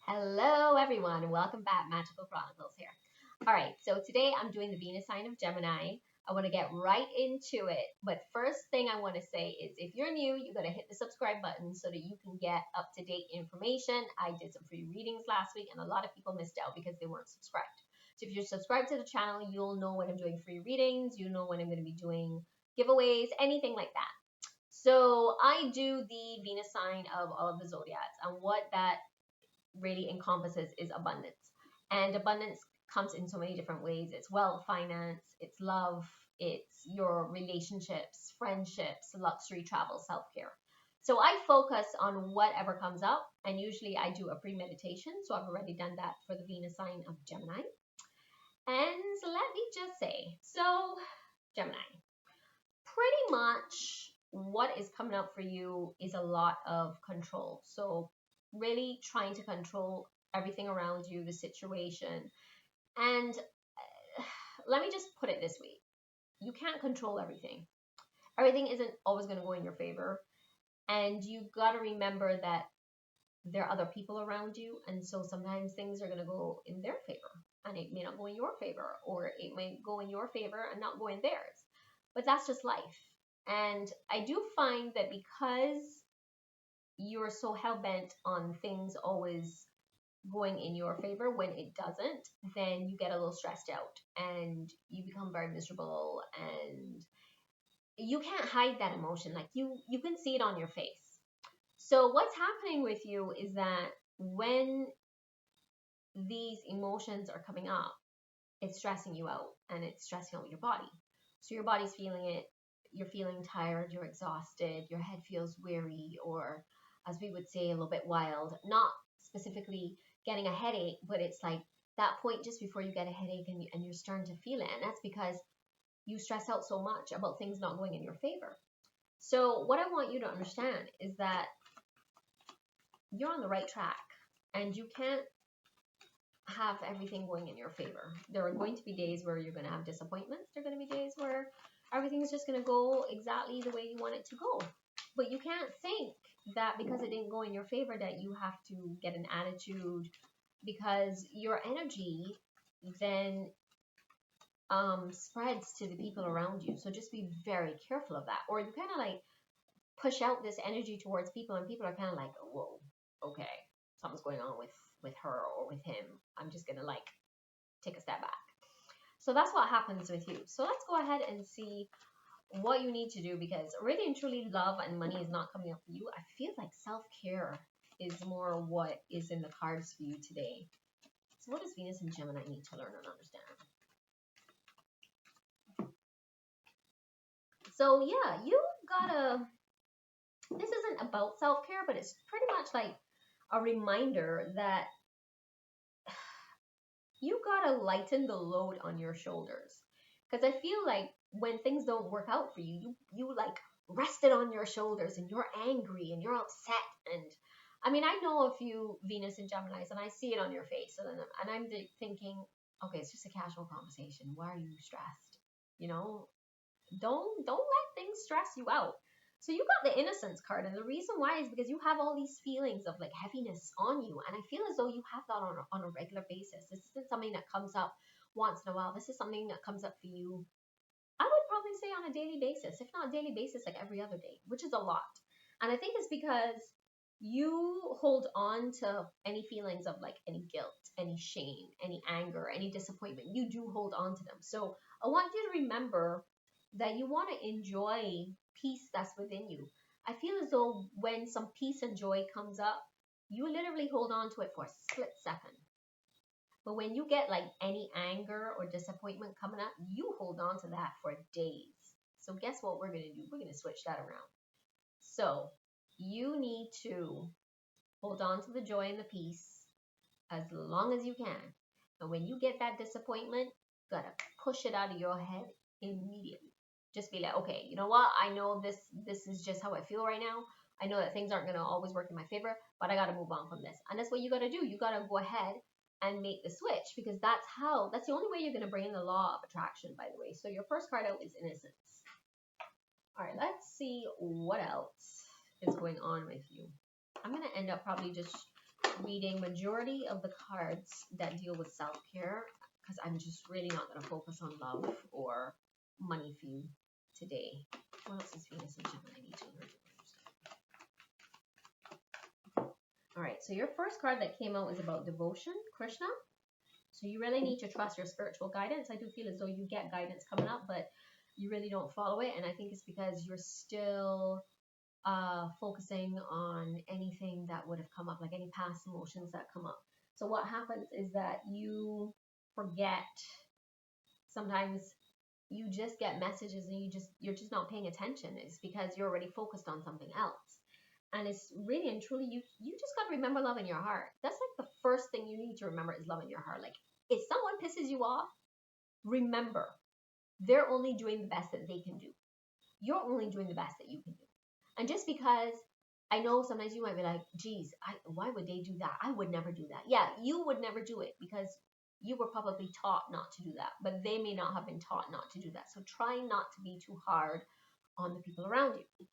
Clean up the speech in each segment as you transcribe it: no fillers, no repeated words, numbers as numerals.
Hello everyone, welcome back. Magical Chronicles here. All right, so today I'm doing the Venus sign of Gemini. I want to get right into it, but first thing I want to say is if you're new, you got to hit the subscribe button so that you can get up-to-date information. I did some free readings last week and a lot of people missed out because they weren't subscribed. So if you're subscribed to the channel, you'll know when I'm doing free readings, you know when I'm going to be doing giveaways, anything like that. So I do the Venus sign of all of the zodiacs, and what that really encompasses is abundance. And abundance comes in so many different ways. It's wealth, finance, it's love, it's your relationships, friendships, luxury, travel, self-care. So I focus on whatever comes up, and usually I do a pre-meditation. So I've already done that for the Venus sign of Gemini. And let me just say, so Gemini, pretty much what is coming up for you is a lot of control. So really trying to control everything around you, the situation. And let me just put it this way. You can't control everything. Everything isn't always going to go in your favor. And you've got to remember that there are other people around you. And so sometimes things are going to go in their favor and it may not go in your favor, or it may go in your favor and not go in theirs. But that's just life. And I do find that because you're so hell-bent on things always going in your favor, when it doesn't, then you get a little stressed out and you become very miserable, and you can't hide that emotion. Like you can see it on your face. So what's happening with you is that when these emotions are coming up, it's stressing you out and it's stressing out your body. So your body's feeling it, you're feeling tired, you're exhausted, your head feels weary, or as we would say, a little bit wild. Not specifically getting a headache, but it's like that point just before you get a headache and you're starting to feel it. And that's because you stress out so much about things not going in your favor. So what I want you to understand is that you're on the right track, and you can't have everything going in your favor. There are going to be days where you're going to have disappointments. There are going to be days where everything's just going to go exactly the way you want it to go. But you can't think that because it didn't go in your favor that you have to get an attitude, because your energy then spreads to the people around you. So just be very careful of that. Or you kind of like push out this energy towards people, and people are kind of like, whoa, okay, something's going on with her or with him. I'm just gonna like take a step back. So that's what happens with you. So let's go ahead and see what you need to do, because really and truly love and money is not coming up for you. I feel like self-care is more what is in the cards for you today. So what does Venus and Gemini need to learn and understand? So yeah, you gotta, this isn't about self-care, but it's pretty much like a reminder that you gotta lighten the load on your shoulders. Because I feel like when things don't work out for you, you like rest it on your shoulders, and you're angry and you're upset. And I mean, I know a few Venus and Geminis, and I see it on your face, and I'm thinking, okay, it's just a casual conversation. Why are you stressed? You know, don't let things stress you out. So you got the innocence card, and the reason why is because you have all these feelings of like heaviness on you, and I feel as though you have that on a regular basis. This isn't something that comes up once in a while. This is something that comes up for you, I would probably say, on a daily basis, if not a daily basis, like every other day, which is a lot. And I think it's because you hold on to any feelings of like any guilt, any shame, any anger, any disappointment. You do hold on to them. So I want you to remember that you want to enjoy peace that's within you. I feel as though when some peace and joy comes up, you literally hold on to it for a split second. But when you get like any anger or disappointment coming up, you hold on to that for days. So guess what we're going to do? We're going to switch that around. So you need to hold on to the joy and the peace as long as you can. And when you get that disappointment, you gotta push it out of your head immediately. Just be like, okay, you know what? I know this is just how I feel right now. I know that things aren't gonna always work in my favor, but I gotta move on from this. And that's what you gotta do. You gotta go ahead and make the switch, because that's the only way you're gonna bring in the law of attraction, by the way. So your first card out is innocence. All right, let's see what else is going on with you. I'm gonna end up probably just reading majority of the cards that deal with self-care, because I'm just really not going to focus on love or money for you today. What else is Venus and Gemini need to learn? All right, so your first card that came out is about devotion, Krishna. So you really need to trust your spiritual guidance. I do feel as though you get guidance coming up, but you really don't follow it. And I think it's because you're still focusing on anything that would have come up, like any past emotions that come up. So what happens is that you forget. Sometimes you just get messages and you're just not paying attention. It's because you're already focused on something else. And it's really and truly, you just got to remember love in your heart. That's like the first thing you need to remember is love in your heart. Like, if someone pisses you off, remember, they're only doing the best that they can do. You're only doing the best that you can do. And just because I know sometimes you might be like, geez, why would they do that? I would never do that. Yeah, you would never do it because you were probably taught not to do that, but they may not have been taught not to do that. So try not to be too hard on the people around you.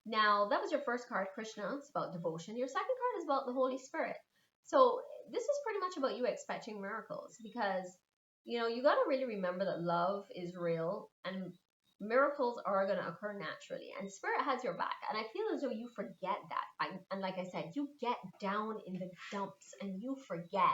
Now, that was your first card, Krishna. It's about devotion. Your second card is about the Holy Spirit. So this is pretty much about you expecting miracles because, you know, you got to really remember that love is real and miracles are going to occur naturally. And Spirit has your back. And I feel as though you forget that. And like I said, you get down in the dumps and you forget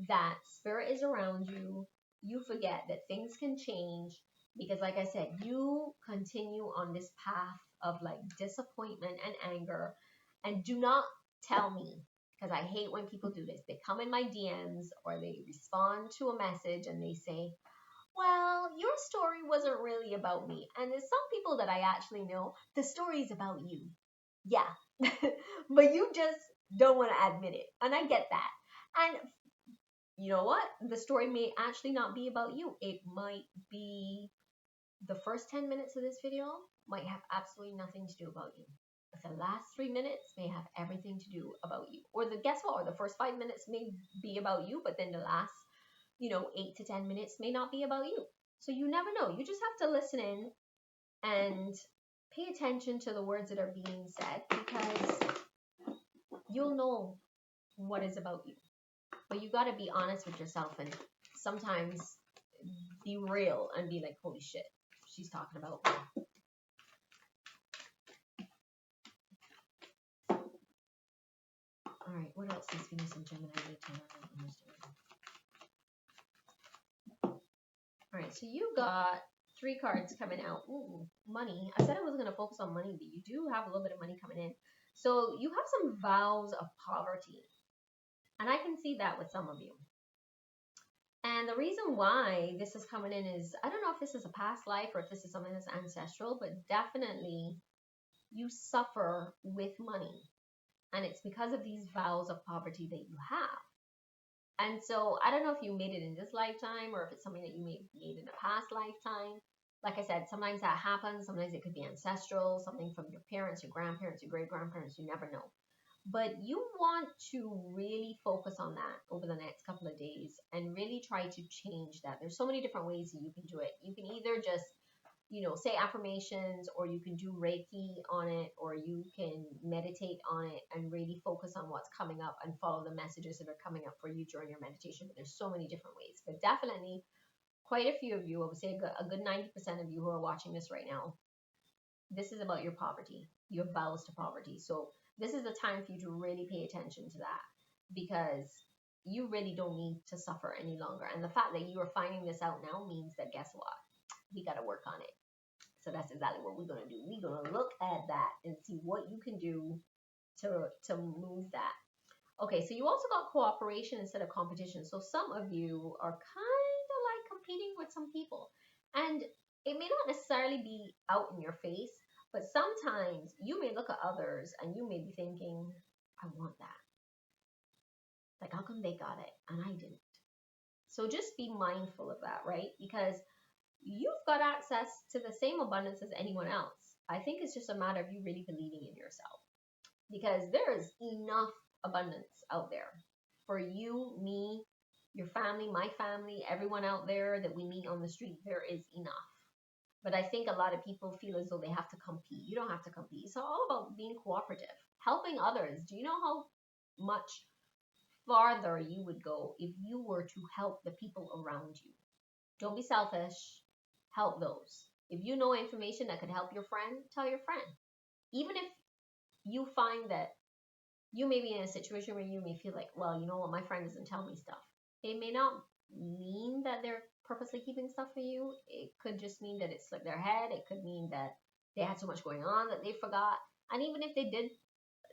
that Spirit is around you. You forget that things can change because, like I said, you continue on this path of like disappointment and anger. And do not tell me, because I hate when people do this. They come in my DMs or they respond to a message and they say, well, your story wasn't really about me. And there's some people that I actually know, the story is about you. Yeah. But you just don't want to admit it. And I get that. And you know what? The story may actually not be about you. It might be the first 10 minutes of this video might have absolutely nothing to do about you. But the last 3 minutes may have everything to do about you. Or guess what? Or the first 5 minutes may be about you, but then the last, 8 to 10 minutes may not be about you. So you never know. You just have to listen in and pay attention to the words that are being said because you'll know what is about you. But you got to be honest with yourself and sometimes be real and be like, holy shit, she's talking about me. All right, what else does Venus and Gemini need to understand? All right, so you got 3 cards coming out. Ooh, money. I said I wasn't going to focus on money, but you do have a little bit of money coming in. So you have some vows of poverty. And I can see that with some of you. And the reason why this is coming in is, I don't know if this is a past life or if this is something that's ancestral, but definitely you suffer with money. And it's because of these vows of poverty that you have. And so I don't know if you made it in this lifetime or if it's something that you made in a past lifetime. Like I said, sometimes that happens. Sometimes it could be ancestral, something from your parents, your grandparents, your great-grandparents. You never know. But you want to really focus on that over the next couple of days and really try to change that. There's so many different ways that you can do it. You can either just say affirmations, or you can do Reiki on it, or you can meditate on it and really focus on what's coming up and follow the messages that are coming up for you during your meditation. But there's so many different ways. But definitely, quite a few of you, I would say a good 90% of you who are watching this right now, this is about your poverty, your vows to poverty. So this is the time for you to really pay attention to that because you really don't need to suffer any longer. And the fact that you are finding this out now means that guess what? We got to work on it. So that's exactly what we're going to do. We're going to look at that and see what you can do to move that. Okay, so you also got cooperation instead of competition. So some of you are kind of like competing with some people. And it may not necessarily be out in your face, but sometimes you may look at others and you may be thinking, I want that. Like, how come they got it and I didn't? So just be mindful of that, right? Because you've got access to the same abundance as anyone else. I think it's just a matter of you really believing in yourself because there is enough abundance out there for you, me, your family, my family, everyone out there that we meet on the street. There is enough. But I think a lot of people feel as though they have to compete. You don't have to compete. It's all about being cooperative, helping others. Do you know how much farther you would go if you were to help the people around you. Don't be selfish. Help those. If you know information that could help your friend, tell your friend. Even if you find that you may be in a situation where you may feel like, well, you know what, my friend doesn't tell me stuff. It may not mean that they're purposely keeping stuff from you. It could just mean that it slipped their head. It could mean that they had so much going on that they forgot. And even if they did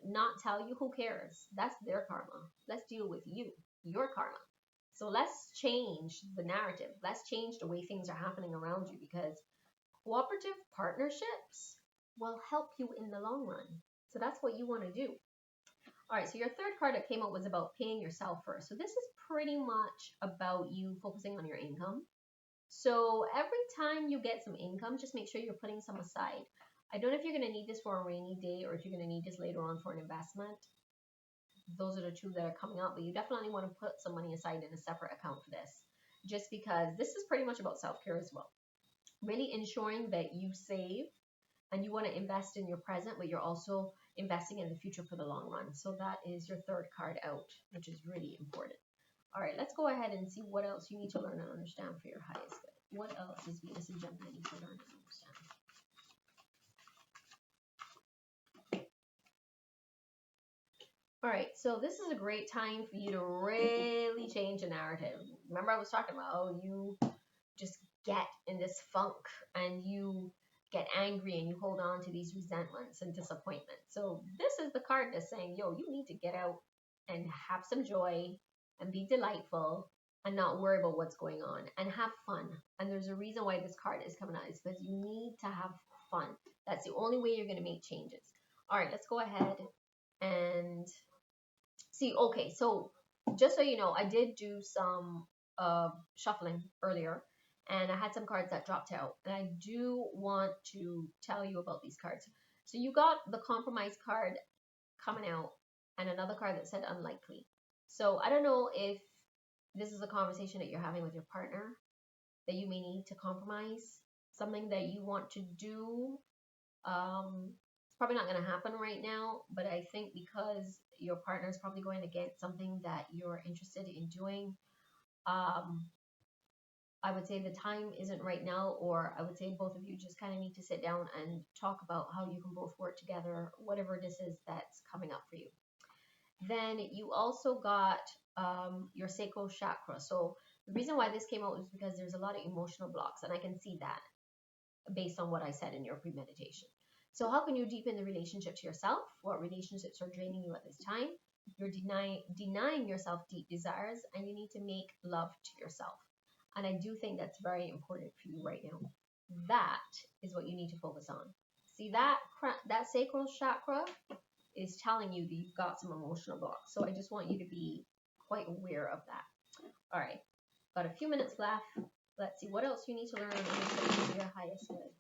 not tell you, who cares? That's their karma. Let's deal with you, your karma. So let's change the narrative. Let's change the way things are happening around you, because cooperative partnerships will help you in the long run. So that's what you want to do. All right, so your third card that came out was about paying yourself first. So this is pretty much about you focusing on your income. So every time you get some income, just make sure you're putting some aside. I don't know if you're going to need this for a rainy day or if you're going to need this later on for an investment. Those are the two that are coming out, but you definitely want to put some money aside in a separate account for this, just because this is pretty much about self-care as well. Really ensuring that you save and you want to invest in your present, but you're also investing in the future for the long run. So that is your third card out, which is really important. All right, let's go ahead and see what else you need to learn and understand for your highest good. What else is Venus and Gemini need to learn and understand? All right, so this is a great time for you to really change the narrative. Remember I was talking about, oh, you just get in this funk and you get angry and you hold on to these resentments and disappointments. So this is the card that's saying, yo, you need to get out and have some joy and be delightful and not worry about what's going on and have fun. And there's a reason why this card is coming out. It's because you need to have fun. That's the only way you're going to make changes. All right, let's go ahead and see. Okay, so just so you know, I did do some shuffling earlier, and I had some cards that dropped out, and I do want to tell you about these cards. So you got the compromise card coming out and another card that said unlikely. So I don't know if this is a conversation that you're having with your partner, that you may need to compromise something that you want to do. It's probably not going to happen right now, but I think because your partner is probably going to get something that you're interested in doing, I would say the time isn't right now, or I would say both of you just kind of need to sit down and talk about how you can both work together, whatever this is that's coming up for you. Then you also got your sacral chakra. So the reason why this came out is because there's a lot of emotional blocks, and I can see that based on what I said in your premeditation. So how can you deepen the relationship to yourself? What relationships are draining you at this time? You're denying yourself deep desires, and you need to make love to yourself. And I do think that's very important for you right now. That is what you need to focus on. See, that sacral chakra is telling you that you've got some emotional blocks. So I just want you to be quite aware of that. All right, got a few minutes left. Let's see what else you need to learn for your highest good.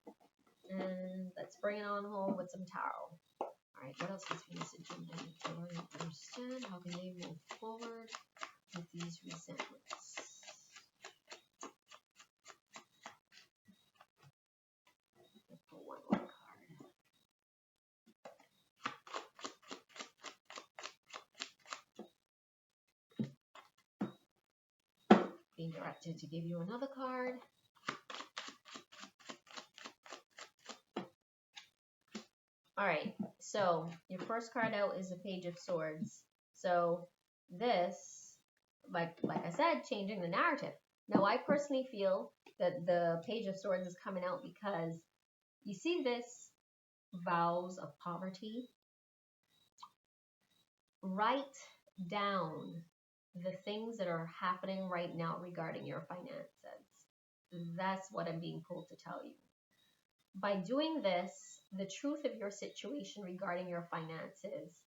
And let's bring it on home with some tarot. All right, what else does Venus and Gemini need to learn and understand? How can they move forward with these resentments? Let's pull one more card. Being directed to give you another card. All right, so your first card out is the Page of Swords. So this, like I said, changing the narrative. Now, I personally feel that the Page of Swords is coming out because you see this vows of poverty. Write down the things that are happening right now regarding your finances. That's what I'm being pulled to tell you. By doing this, the truth of your situation regarding your finances,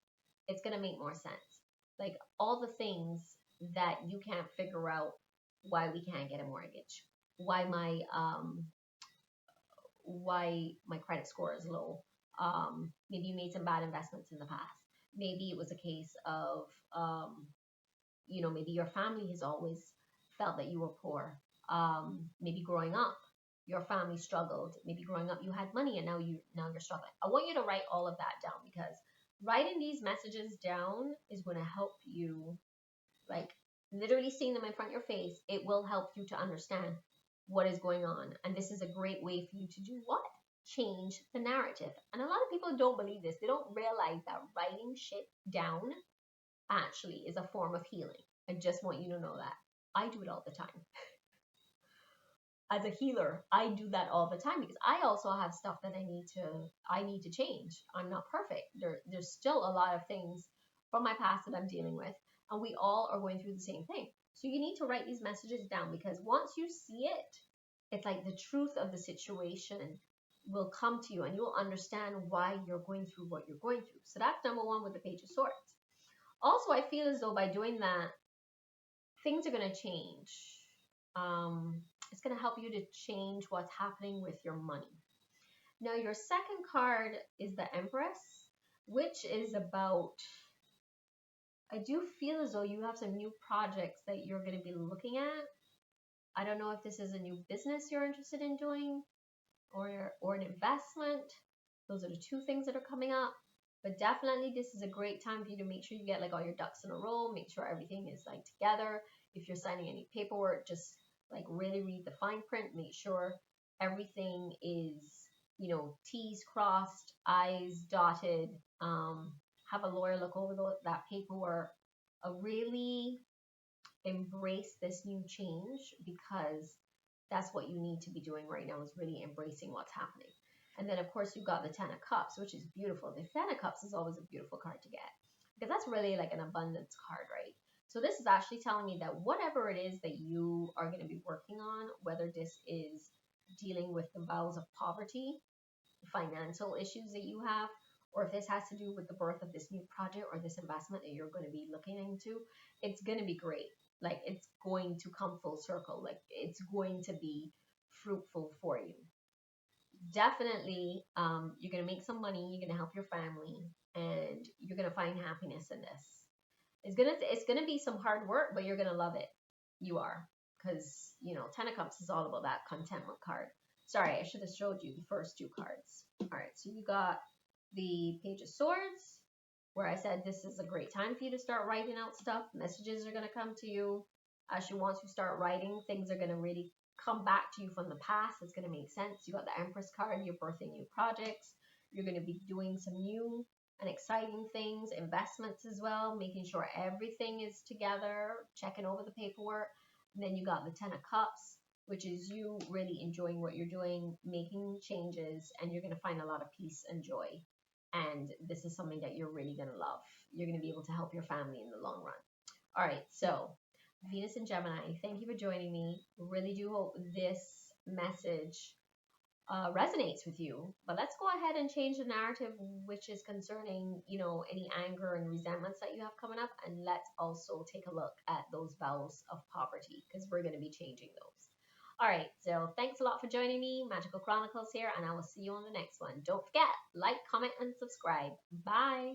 it's going to make more sense. Like all the things that you can't figure out why we can't get a mortgage, why my credit score is low. Maybe you made some bad investments in the past. Maybe it was a case of, maybe your family has always felt that you were poor. Maybe growing up, your family struggled. Maybe growing up you had money and now you're struggling. I want you to write all of that down, because writing these messages down is going to help you like literally seeing them in front of your face, it will help you to understand what is going on. And this is a great way for you to do what? Change the narrative. And a lot of people don't believe this. They don't realize that writing shit down actually is a form of healing. I just want you to know that. I do it all the time. As a healer, I do that all the time because I also have stuff that I need to change. I'm not perfect. There's still a lot of things from my past that I'm dealing with, and we all are going through the same thing. So you need to write these messages down, because once you see it, it's like the truth of the situation will come to you and you'll understand why you're going through what you're going through. So that's number one with the Page of Swords. Also, I feel as though by doing that, things are going to change. It's going to help you to change what's happening with your money. Now, your second card is the Empress, which is about, I do feel as though you have some new projects that you're going to be looking at. I don't know if this is a new business you're interested in doing, or an investment. Those are the two things that are coming up. But definitely this is a great time for you to make sure you get like all your ducks in a row, make sure everything is like together. If you're signing any paperwork, just like really read the fine print, make sure everything is, you know, T's crossed, I's dotted. Have a lawyer look over that paperwork. Really embrace this new change, because that's what you need to be doing right now, is really embracing what's happening. And then, of course, you've got the Ten of Cups, which is beautiful. The Ten of Cups is always a beautiful card to get, because that's really like an abundance card, right? So this is actually telling me that whatever it is that you are going to be working on, whether this is dealing with the vows of poverty, financial issues that you have, or if this has to do with the birth of this new project or this investment that you're going to be looking into, it's going to be great. Like, it's going to come full circle. Like, it's going to be fruitful for you. Definitely, you're going to make some money, you're going to help your family, and you're going to find happiness in this. It's gonna be some hard work, but you're going to love it. You are. Because, you know, Ten of Cups is all about that contentment card. Sorry, I should have showed you the first two cards. All right, so you got the Page of Swords, where I said this is a great time for you to start writing out stuff. Messages are going to come to you. Actually, once you start writing, things are going to really come back to you from the past. It's going to make sense. You got the Empress card. You're birthing new projects. You're going to be doing some new and exciting things, investments as well, making sure everything is together, checking over the paperwork. And then you got the Ten of Cups, which is you really enjoying what you're doing, making changes, and you're going to find a lot of peace and joy. And this is something that you're really going to love. You're going to be able to help your family in the long run. All right, so Venus and Gemini, thank you for joining me. Really do hope this message resonates with you. But let's go ahead and change the narrative, which is concerning, you know, any anger and resentments that you have coming up. And let's also take a look at those vows of poverty, because we're going to be changing those. All right, so thanks a lot for joining me. Magical Chronicles here, and I will see you on the next one. Don't forget, like, comment, and subscribe. Bye.